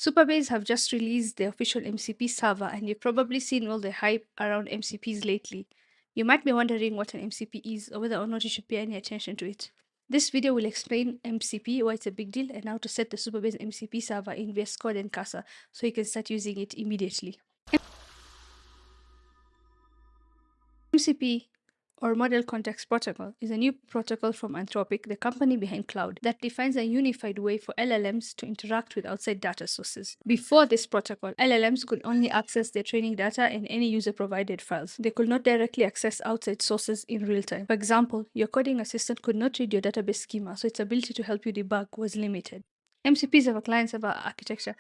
Supabase have just released the official MCP server, and you've probably seen all the hype around MCPs lately. You might be wondering what an MCP is or whether or not you should pay any attention to it. This video will explain MCP, why it's a big deal, and how to set the Supabase MCP server in VSCode and Cursor so you can start using it immediately. MCP, or Model Context Protocol, is a new protocol from Anthropic, the company behind Cloud, that defines a unified way for LLMs to interact with outside data sources. Before this protocol, LLMs could only access their training data and any user-provided files. They could not directly access outside sources in real time. For example, your coding assistant could not read your database schema, so its ability to help you debug was limited. MCPs have a client-server architecture.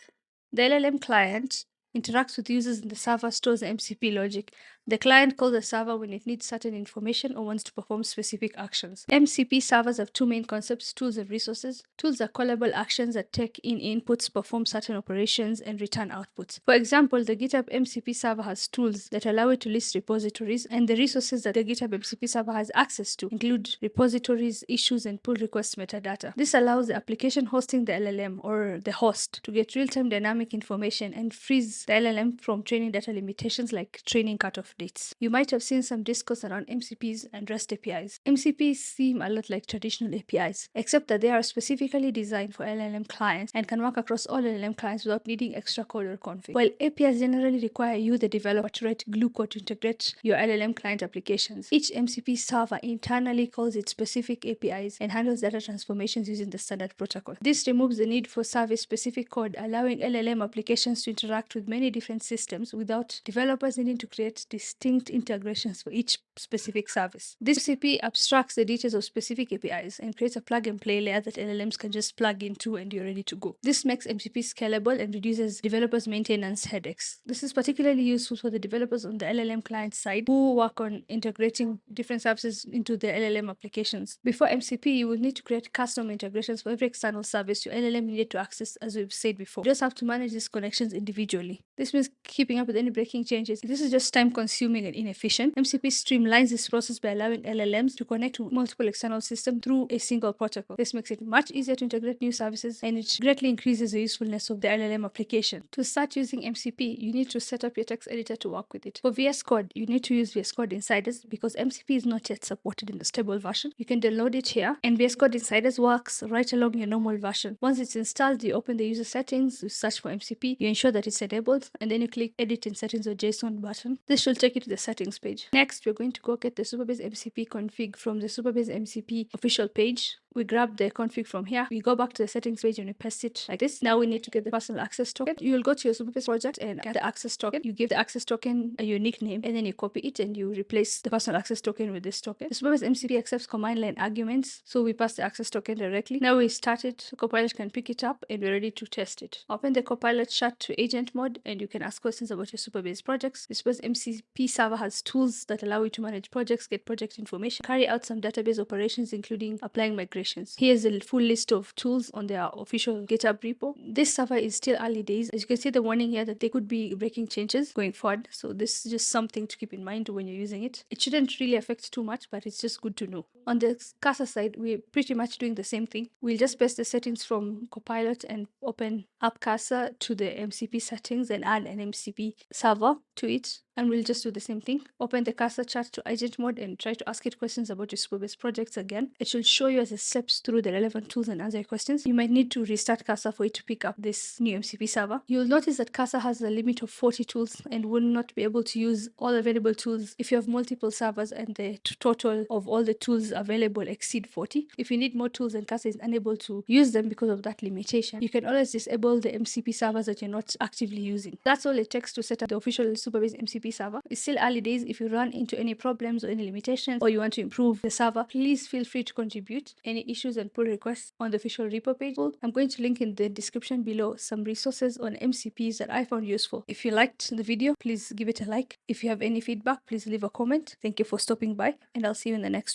The LLM client interacts with users and the server stores the MCP logic. The client calls the server when it needs certain information or wants to perform specific actions. MCP servers have two main concepts: tools and resources. Tools are callable actions that take in inputs, perform certain operations, and return outputs. For example, the GitHub MCP server has tools that allow it to list repositories, and the resources that the GitHub MCP server has access to include repositories, issues, and pull request metadata. This allows the application hosting the LLM, or the host, to get real-time dynamic information and frees the LLM from training data limitations like training cutoff dates. You might have seen some discourse around MCPs and REST APIs. MCPs seem a lot like traditional APIs, except that they are specifically designed for LLM clients and can work across all LLM clients without needing extra code or config. While APIs generally require you, the developer, to write glue code to integrate your LLM client applications, each MCP server internally calls its specific APIs and handles data transformations using the standard protocol. This removes the need for service-specific code, allowing LLM applications to interact with many different systems without developers needing to create distinct integrations for each specific service. This MCP abstracts the details of specific APIs and creates a plug-and-play layer that LLMs can just plug into and you're ready to go. This makes MCP scalable and reduces developers' maintenance headaches. This is particularly useful for the developers on the LLM client side who work on integrating different services into their LLM applications. Before MCP, you will need to create custom integrations for every external service your LLM needed to access, as we've said before. You just have to manage these connections individually. This means keeping up with any breaking changes. This is just time-consuming and inefficient. MCP streamlines this process by allowing LLMs to connect to multiple external systems through a single protocol. This makes it much easier to integrate new services, and it greatly increases the usefulness of the LLM application. To start using MCP, you need to set up your text editor to work with it. For VS Code, you need to use VSCode Insiders because MCP is not yet supported in the stable version. You can download it here, and VSCode Insiders works right along your normal version. Once it's installed, you open the user settings, you search for MCP, you ensure that it's enabled, and then you click Edit in Settings or JSON button. This should take you to the settings page. Next, we're going to go get the Supabase MCP config from the Supabase MCP official page. We grab the config from here, we go back to the settings page and we paste it like this. Now we need to get the personal access token. You will go to your Supabase project and get the access token. You give the access token a unique name, and then you copy it and you replace the personal access token with this token. The Supabase MCP accepts command line arguments, so we pass the access token directly. Now we start it, Copilot can pick it up and we're ready to test it. Open the Copilot chat to agent mode and you can ask questions about your Supabase projects. The Supabase MCP server has tools that allow you to manage projects, get project information, carry out some database operations including applying migrations. Here's a full list of tools on their official GitHub repo. This server is still early days. As you can see the warning here that they could be breaking changes going forward, so this is just something to keep in mind when you're using it. It shouldn't really affect too much, but it's just good to know. On the Cursor side, we're pretty much doing the same thing. We'll just paste the settings from Copilot and open up Cursor to the MCP settings and add an MCP server to it. And we'll just do the same thing. Open the Cursor chat to agent mode and try to ask it questions about your Supabase projects again. It should show you as a steps through the relevant tools and answer your questions. You might need to restart Cursor for it to pick up this new MCP server. You'll notice that Cursor has a limit of 40 tools and will not be able to use all available tools if you have multiple servers and the total of all the tools available exceed 40. If you need more tools and Cursor is unable to use them because of that limitation, you can always disable the MCP servers that you're not actively using. That's all it takes to set up the official Supabase MCP server. It's still early days. If you run into any problems or any limitations or you want to improve the server, please feel free to contribute any issues and pull requests on the official repo page. I'm going to link in the description below some resources on MCPs that I found useful. If you liked the video, please give it a like. If you have any feedback, please leave a comment. Thank you for stopping by, and I'll see you in the next one.